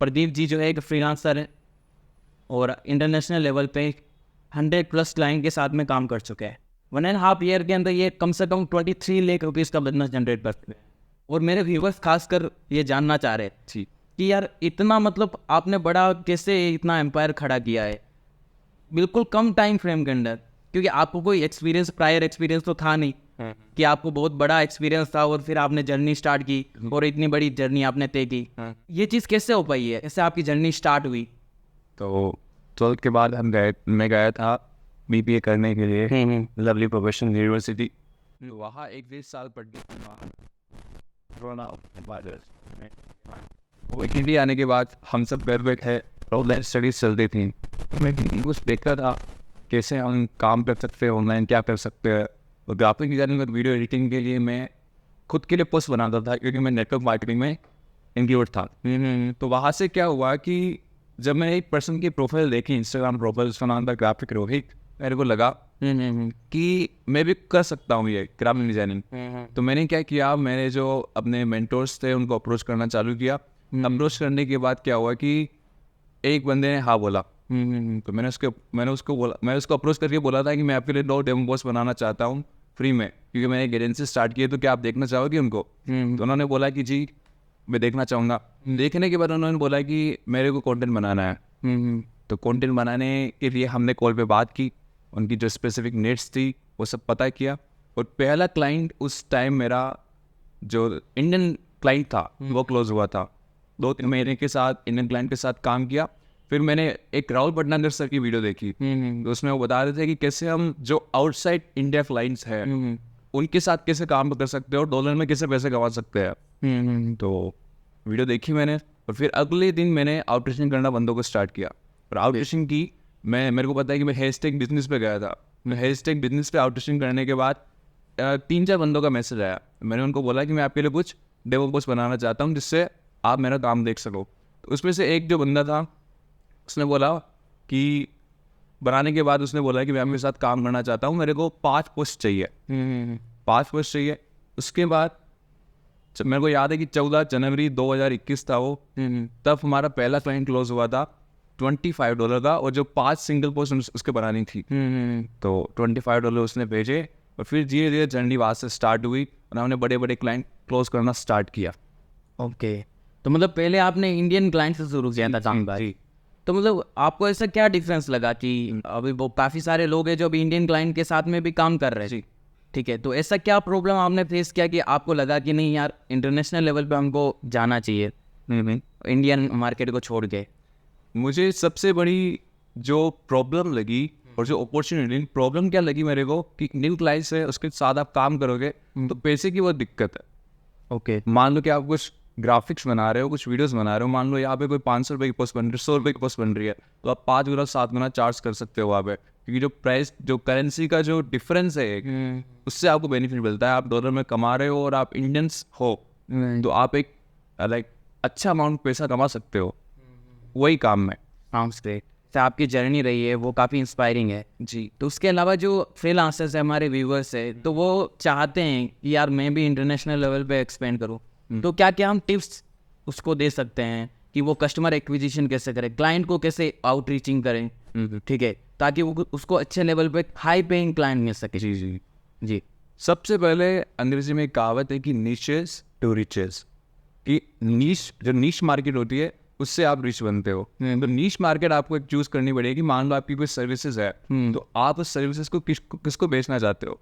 प्रदीप जी जो है एक फ्रीलांसर है और इंटरनेशनल लेवल पे 100+ क्लाइंट के साथ में काम कर चुके हैं। 1.5 ईयर के अंदर ये कम से कम 23 लाख रुपीज़ का बिजनेस जनरेट करते हैं। और मेरे व्यूवर्स खासकर ये जानना चाह रहे हैं कि यार इतना मतलब आपने बड़ा कैसे इतना एम्पायर खड़ा किया है बिल्कुल कम टाइम फ्रेम के अंदर, क्योंकि आपको कोई एक्सपीरियंस प्रायर एक्सपीरियंस तो था नहीं कि आपको बहुत बड़ा एक्सपीरियंस था और फिर आपने जर्नी स्टार्ट की और इतनी बड़ी जर्नी आपने तय की। ये चीज़ कैसे हो पाई है, कैसे आपकी जर्नी स्टार्ट हुई? तो 12th के बाद मैं गया था BBA करने के लिए लवली प्रोफेशनल यूनिवर्सिटी। तो वहाँ 1 डेढ़ साल पढ़ गया। वो इंडिया आने के बाद हम सब घर बैठे ऑनलाइन स्टडीज चलती थी। मैं कुछ देखता था कैसे हम काम कर सकते हैं, ऑनलाइन क्या कर सकते हैं। और ग्राफिक डिजाइनिंग और वीडियो एडिटिंग के लिए मैं खुद के लिए पोस्ट बनाता था, क्योंकि मैं नेटवर्क मार्केटिंग में इंक्लूड था। तो वहाँ से क्या हुआ कि जब मैंने एक पर्सन की प्रोफाइल देखी, इंस्टाग्राम प्रोफाइल, उसका नाम था ग्राफिक रोहित, मेरे को लगा कि मैं भी कर सकता हूँ ये ग्राफिक डिजाइनिंग। तो मैंने क्या किया, मैंने जो अपने मेंटोर्स थे उनको अप्रोच करना चालू किया। अप्रोच करने के बाद क्या हुआ कि एक बंदे ने हाँ बोला। तो मैंने उसको अप्रोच करके बोला था कि मैं आपके लिए 2 डेमो पोस्ट बनाना चाहता हूँ फ्री में, क्योंकि मैंने एक एजेंसी स्टार्ट की है, तो क्या आप देखना चाहोगे उनको? तो उन्होंने बोला कि जी मैं देखना चाहूँगा। देखने के बाद उन्होंने बोला कि मेरे को कंटेंट बनाना है। तो कंटेंट बनाने के लिए हमने कॉल पे बात की, उनकी जो स्पेसिफिक नीड्स थी वो सब पता किया। और पहला क्लाइंट उस टाइम मेरा जो इंडियन क्लाइंट था वो क्लोज हुआ था। 2-3 महीने के साथ इंडियन क्लाइंट के साथ काम किया। फिर मैंने एक राहुल भटनागर सर की वीडियो देखी, तो उसमें वो बता रहे थे कि कैसे हम जो आउटसाइड इंडिया क्लाइंट्स हैं उनके साथ कैसे काम कर सकते हैं और डॉलर में कैसे पैसे कमा सकते हैं। तो वीडियो देखी मैंने, और फिर अगले दिन मैंने आउटरीचिंग करना बंदों को स्टार्ट किया। और आउटरीचिंग की, मेरे को पता है कि मैं हैशटैग बिजनेस पे गया था। मैं हैशटैग बिजनेस पे आउटरीचिंग करने के बाद 3-4 बंदों का मैसेज आया। मैंने उनको बोला कि मैं आपके लिए कुछ डेमो पोस्ट बनाना चाहता हूँ जिससे आप मेरा काम देख सको। तो उसमें से एक जो बंदा था उसने बोला कि बनाने के बाद उसने बोला कि मैं आपके साथ काम करना चाहता हूँ, मेरे को 5 पोस्ट चाहिए। 5 पोस्ट चाहिए। उसके बाद मेरे को याद है कि 14 जनवरी 2021 था वो, तब हमारा पहला क्लाइंट क्लोज हुआ था $25 का, और जो 5 सिंगल पोस्ट उसके बनानी थी। तो $25 उसने भेजे, और फिर धीरे धीरे जर्नी वहाँ से स्टार्ट हुई और हमने बड़े बड़े क्लाइंट क्लोज करना स्टार्ट किया। ओके, तो मतलब पहले आपने इंडियन क्लाइंट से शुरू किया था काम बात। तो मतलब आपको ऐसा क्या डिफरेंस लगा कि अभी वो काफ़ी सारे लोग हैं जो अभी इंडियन क्लाइंट के साथ में भी काम कर रहे हैं, ठीक है, तो ऐसा क्या प्रॉब्लम आपने फेस किया कि आपको लगा कि नहीं यार इंटरनेशनल लेवल पे हमको जाना चाहिए इंडियन मार्केट को छोड़ के? मुझे सबसे बड़ी जो प्रॉब्लम लगी और जो अपॉर्चुनिटी, प्रॉब्लम क्या लगी मेरे को कि इंडियन क्लाइंट्स है, उसके साथ आप काम करोगे तो पैसे की बहुत दिक्कत है। ओके, मान लो कि आप कुछ ग्राफिक्स बना रहे हो, कुछ वीडियोस बना रहे हो, मान लो यहाँ पे कोई 500 रुपये की पोस्ट बन रही है, 100 रुपये की पोस्ट बन रही है, तो आप 5 गुना 7 गुना चार्ज कर सकते हो वहाँ पे, क्योंकि जो प्राइस, जो करेंसी का जो डिफरेंस है उससे आपको बेनिफिट मिलता है। आप डॉलर में कमा रहे हो और आप इंडियंस हो, तो आप एक लाइक अच्छा अमाउंट पैसा कमा सकते हो वही काम में। Sounds great. तो आपकी जर्नी रही है वो काफ़ी इंस्पायरिंग है जी। तो उसके अलावा जो फ्रीलांसर्स है, हमारे व्यूवर्स है, तो वो चाहते हैं कि यार मैं भी इंटरनेशनल लेवल पे एक्सपेंड करूँ, तो क्या क्या हम टिप्स उसको दे सकते हैं कि वो कस्टमर एक्विजिशन कैसे करें, क्लाइंट को कैसे आउटरीचिंग करें, ठीक है, ताकि वो उसको अच्छे लेवल पे हाई पेइंग क्लाइंट मिल सके? जी जी जी। सबसे पहले अंग्रेजी में एक कहावत है कि नीचेस टू रिचेस, कि नीश, जो नीश मार्केट होती है उससे आप रिच बनते हो। तो नीश मार्केट आपको एक चूज करनी पड़ेगी। मान लो आपकी कोई सर्विसेज है, तो आप उस सर्विसेज को किसको बेचना चाहते हो?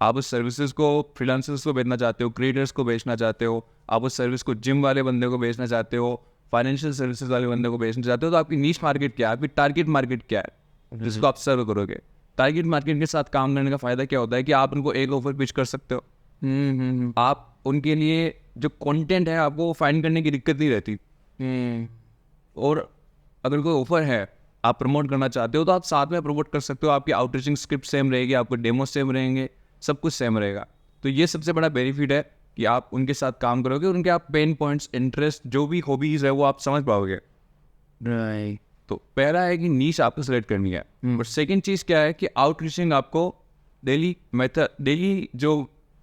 आप उस सर्विसेज को फ्रीलांसर्स को बेचना चाहते हो, क्रिएटर्स को बेचना चाहते हो, आप उस सर्विस को जिम वाले बंदे को बेचना चाहते हो, फाइनेंशियल सर्विसेज वाले बंदे को बेचना चाहते हो, तो आपकी नीश मार्केट क्या है, आपकी टारगेट मार्केट क्या है जिसको आप सर्व करोगे? टारगेट मार्केट के साथ काम करने का फायदा क्या होता है कि आप उनको एक ऑफर पिच कर सकते हो। आप उनके लिए जो कंटेंट है आपको फाइंड करने की दिक्कत नहीं रहती। और अगर कोई ऑफर है आप प्रमोट करना चाहते हो तो आप साथ में प्रमोट कर सकते हो। आपकी आउटरीचिंग स्क्रिप्ट सेम रहेगी, आपको डेमो सेम रहेंगे, सब कुछ सेम रहेगा। तो ये सबसे बड़ा बेनिफिट है कि आप उनके साथ काम करोगे, उनके आप पेन पॉइंट्स, इंटरेस्ट, जो भी हॉबीज है वो आप समझ पाओगे। राइट। तो पहला है कि नीश आपको सेलेक्ट करनी है। और सेकंड चीज़ क्या है कि आउटरीचिंग आपको डेली जो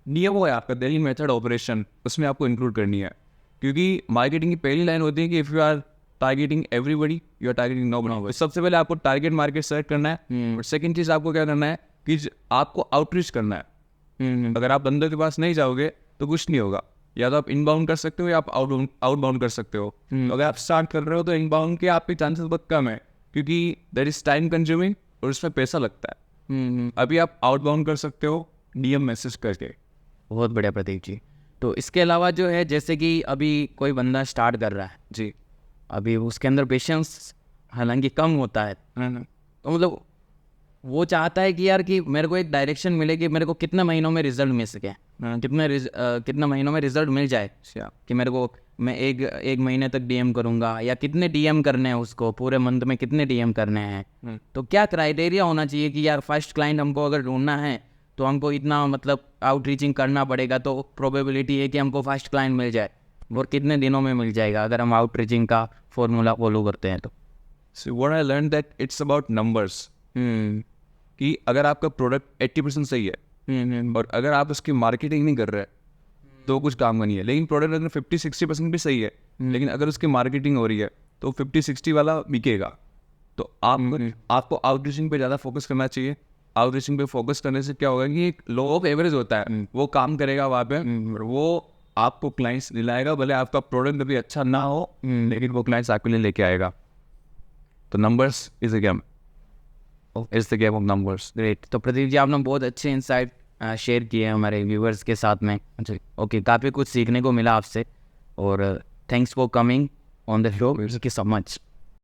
नियम है आपका डेली मेथड ऑपरेशन, उसमें आपको इंक्लूड करनी है। क्योंकि मार्केटिंग की पहली लाइन होती है कि if you are targeting everybody you are targeting nobody. सबसे पहले आपको टारगेट मार्केट सेलेक्ट करना है, और सेकंड चीज़ आपको क्या करना है कि आपको आउटरीच करना है। अगर आप बंदर के पास नहीं जाओगे तो कुछ नहीं होगा। या तो आप इनबाउंड कर सकते हो या आप आउटबाउंड कर सकते हो। तो अगर आप स्टार्ट कर रहे हो तो इनबाउंड के आपके चांसेस बहुत कम है, क्योंकि दैट इज टाइम कंज्यूमिंग और उसमें पैसा लगता है। अभी आप आउटबाउंड कर सकते हो डीएम मैसेज करके। बहुत बढ़िया प्रदीप जी। तो इसके अलावा जो है, जैसे कि अभी कोई बंदा स्टार्ट कर रहा है जी, अभी, उसके अंदर पेशेंस हालांकि कम होता है, तो मतलब वो चाहता है कि यार कि मेरे को एक डायरेक्शन मिले कि मेरे को कितने महीनों में रिजल्ट मिल सके, कितने महीनों में रिजल्ट मिल जाए, कि मेरे को मैं एक महीने तक डीएम करूंगा या कितने डीएम करने हैं, उसको पूरे मंथ में कितने डीएम करने हैं। तो क्या क्राइटेरिया होना चाहिए कि यार फर्स्ट क्लाइंट हमको अगर ढूंढना है तो हमको इतना मतलब आउटरीचिंग करना पड़ेगा, तो प्रोबेबिलिटी है कि हमको फर्स्ट क्लाइंट मिल जाए, और कितने दिनों में मिल जाएगा अगर हम आउटरीचिंग का फॉर्मूला फॉलो करते हैं तो? So what I learn that it's about numbers, कि अगर आपका प्रोडक्ट 80% सही है और अगर आप उसकी मार्केटिंग नहीं कर रहे तो कुछ काम का नहीं है। लेकिन प्रोडक्ट अगर 50-60% भी सही है, लेकिन अगर उसकी मार्केटिंग हो रही है तो 50-60 वाला बिकेगा। तो आपको आउटरीचिंग पे ज़्यादा फोकस करना चाहिए। आउटरीचिंग पे फोकस करने से क्या होगा कि एक लो ऑफ एवरेज होता है, वो काम करेगा वहाँ पे, और वो आपको क्लाइंट्स दिलाएगा। भले आपका प्रोडक्ट कभी अच्छा ना हो, लेकिन वो क्लाइंट्स आपके लिए लेके आएगा। तो numbers is a game, is the game of numbers. Great. तो प्रदीप जी, आपने बहुत अच्छे इंसाइट शेयर किए हैं हमारे व्यूअर्स के साथ में। अच्छा, ओके, काफ़ी कुछ सीखने को मिला आपसे, और thanks for coming on the show. Thank you so much.